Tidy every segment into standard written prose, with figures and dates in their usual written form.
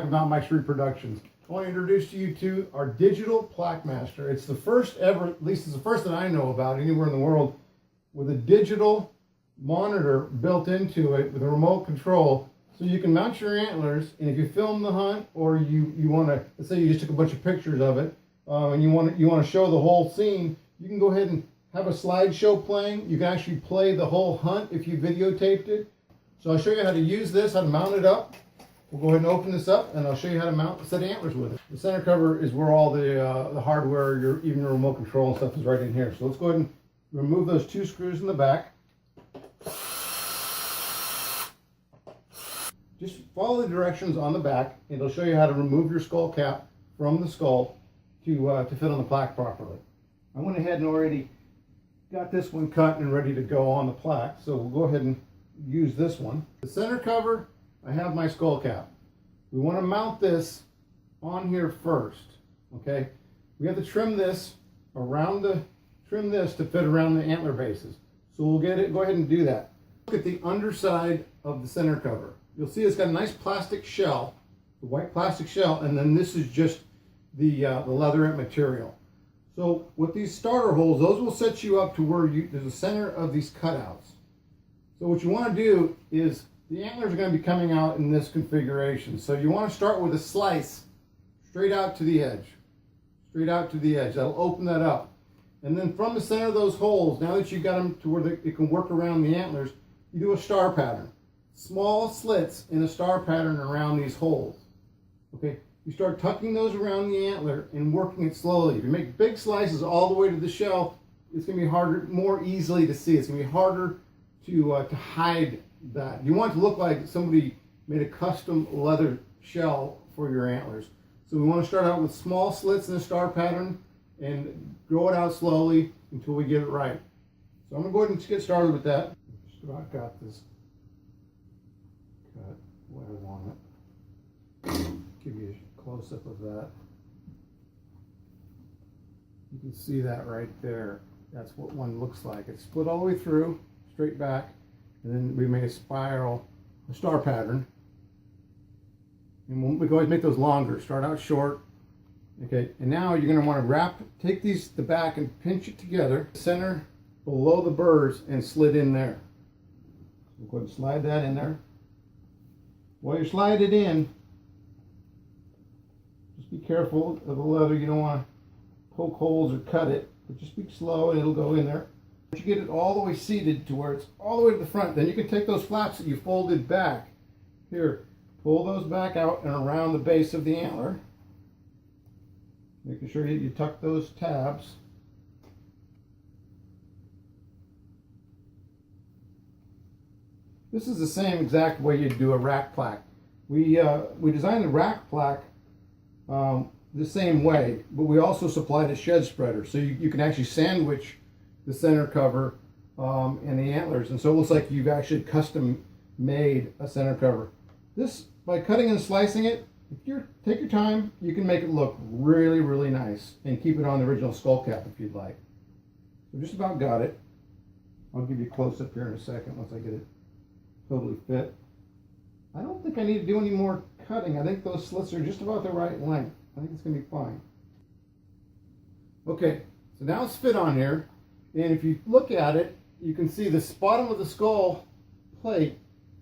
of Mountain Bikes Reproductions. I want to introduce to you to our Digital Plaque Master. It's the first ever, at least it's the first that I know about anywhere in the world, with a digital monitor built into it with a remote control. So you can mount your antlers, and if you film the hunt, or you want to, let's say you just took a bunch of pictures of it, and you want to show the whole scene, you can go ahead and have a slideshow playing. You can actually play the whole hunt if you videotaped it. So I'll show you how to use this, how to mount it up. We'll go ahead and open this up, and I'll show you how to mount a set of antlers with it. The center cover is where all the hardware, even your remote control and stuff is right in here. So let's go ahead and remove those 2 screws in the back. Just follow the directions on the back, and it'll show you how to remove your skull cap from the skull to fit on the plaque properly. I went ahead and already got this one cut and ready to go on the plaque, so we'll go ahead and use this one. The center cover, I have my skull cap. We want to mount this on here first, okay? We have to trim this to fit around the antler bases. So we'll go ahead and do that. Look at the underside of the center cover. You'll see it's got a nice plastic shell, the white plastic shell, and then this is just the leatherette material. So with these starter holes, those will set you up to where there's a center of these cutouts. So what you want to do is, the antlers are going to be coming out in this configuration. So you want to start with a slice straight out to the edge. Straight out to the edge. That'll open that up. And then from the center of those holes, now that you've got them to where it can work around the antlers, you do a star pattern. Small slits in a star pattern around these holes. Okay, you start tucking those around the antler and working it slowly. If you make big slices all the way to the shell, it's going to be harder, more easily to see. It's going to be harder to hide that. You want it to look like somebody made a custom leather shell for your antlers. So we want to start out with small slits in a star pattern and grow it out slowly until we get it right. So I'm going to go ahead and get started with that. Just about got this cut where I want it. Give you a close-up of that. You can see that right there. That's what one looks like. It's split all the way through, straight back, and then we made a spiral, a star pattern. And we can always make those longer. Start out short. Okay, and now you're going to want to take the back and pinch it together, center below the burrs, and slid in there. We'll go ahead and slide that in there. While you slide it in, just be careful of the leather. You don't want to poke holes or cut it, but just be slow and it'll go in there. Once you get it all the way seated to where it's all the way to the front, then you can take those flaps that you folded back. Here, pull those back out and around the base of the antler. Making sure you tuck those tabs. This is the same exact way you'd do a rack plaque. We designed the rack plaque the same way, but we also supplied a shed spreader, so you can actually sandwich the center cover and the antlers, and so it looks like you've actually custom made a center cover. This, by cutting and slicing it, take your time, you can make it look really, really nice and keep it on the original skull cap if you'd like. So just about got it. I'll give you a close up here in a second once I get it totally fit. I don't think I need to do any more cutting. I think those slits are just about the right length. I think it's going to be fine. Okay, so now it's fit on here, and if you look at it, you can see the bottom of the skull plate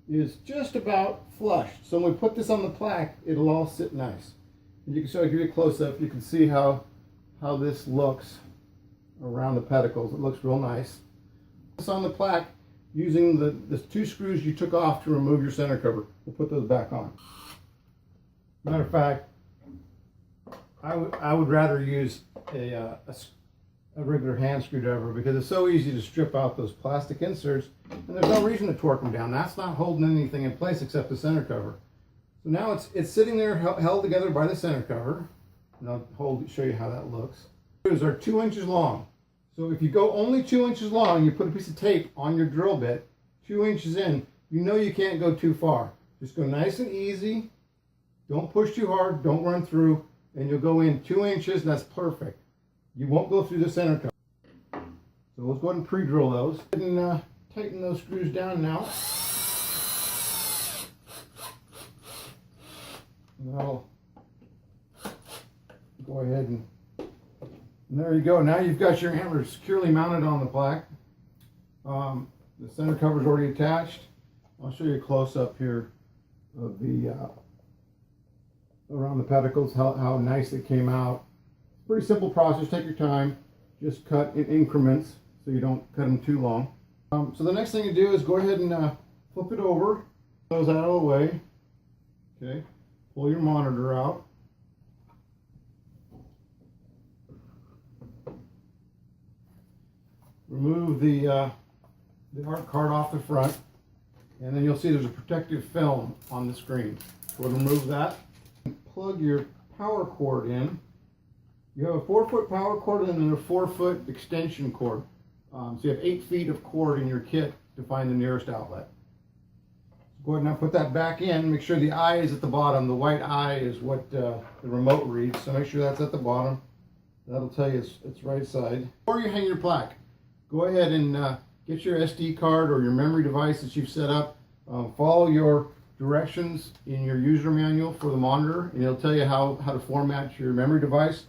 is just about flush. So when we put this on the plaque, it'll all sit nice. And you can, so I'll give you a close-up. You can see how this looks around the pedicles. It looks real nice. This on the plaque using the 2 screws you took off to remove your center cover. We'll put those back on. Matter of fact, I would rather use a regular hand screwdriver because it's so easy to strip out those plastic inserts, and there's no reason to torque them down. That's not holding anything in place except the center cover. So now it's sitting there held together by the center cover, and I'll show you how that looks. These are 2 inches long. So if you go only 2 inches long, you put a piece of tape on your drill bit, 2 inches in, you know you can't go too far. Just go nice and easy. Don't push too hard, don't run through, and you'll go in 2 inches, and that's perfect. You won't go through the center cover. So let's go ahead and pre-drill those. And tighten those screws down now. And that'll go ahead and there you go. Now you've got your antlers securely mounted on the plaque. The center cover is already attached. I'll show you a close-up here of the around the pedicles, how nice it came out. Pretty simple process. Take your time. Just cut in increments so you don't cut them too long. So the next thing to do is go ahead and flip it over. Those out of the way. Okay. Pull your monitor out. Remove the art card off the front, and then you'll see there's a protective film on the screen. We'll remove that. Plug your power cord in. You have a 4-foot power cord and then a 4-foot extension cord. So you have 8 feet of cord in your kit to find the nearest outlet. Go ahead and now put that back in. Make sure the eye is at the bottom. The white eye is what the remote reads, so make sure that's at the bottom. That'll tell you it's right side. Before you hang your plaque, go ahead and get your SD card or your memory device that you've set up. Follow your directions in your user manual for the monitor, and it'll tell you how to format your memory device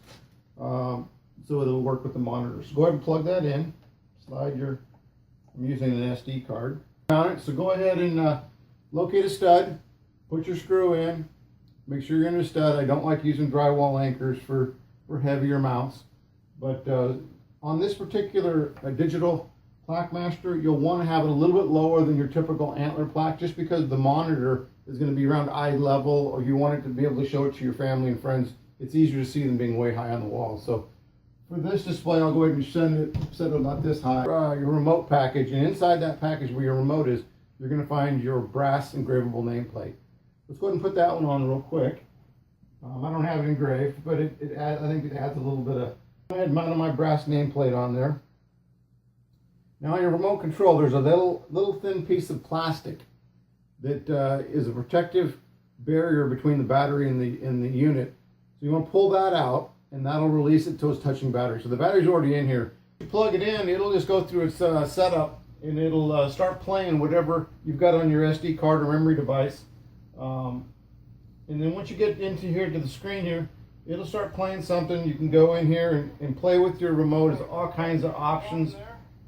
so it'll work with the monitor. So go ahead and plug that in. Slide your, I'm using an SD card. So go ahead and locate a stud, put your screw in, make sure you're in a stud. I don't like using drywall anchors for heavier mounts, but on this particular Digital Plaque Master, you'll want to have it a little bit lower than your typical antler plaque, just because the monitor is going to be around eye level, or you want it to be able to show it to your family and friends. It's easier to see than being way high on the wall. So for this display, I'll go ahead and set it about this high. Your remote package, and inside that package where your remote is, you're going to find your brass engravable nameplate. Let's go ahead and put that one on real quick. I don't have it engraved, but I think it adds a little bit of. I had my brass nameplate on there. Now on your remote control, there's a little thin piece of plastic that is a protective barrier between the battery and the unit. So you want to pull that out, and that'll release it till it's touching battery. So the battery's already in here. You plug it in, it'll just go through its setup, and it'll start playing whatever you've got on your SD card or memory device. And then once you get into here to the screen here, it'll start playing something. You can go in here and play with your remote. There's all kinds of options.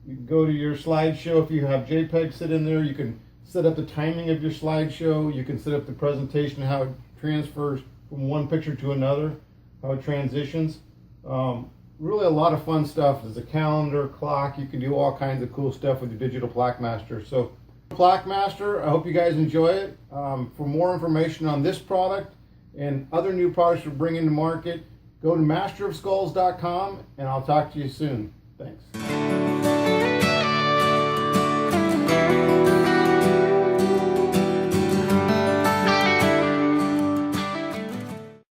You can go to your slideshow. If you have JPEG sit in there, you can set up the timing of your slideshow. You can set up the presentation, how it transfers from one picture to another, how it transitions. Really a lot of fun stuff. There's a calendar, clock. You can do all kinds of cool stuff with your Digital Plaque Master. So Plaque Master, I hope you guys enjoy it. For more information on this product and other new products we're bringing to market, go to masterofskulls.com, and I'll talk to you soon. Thanks.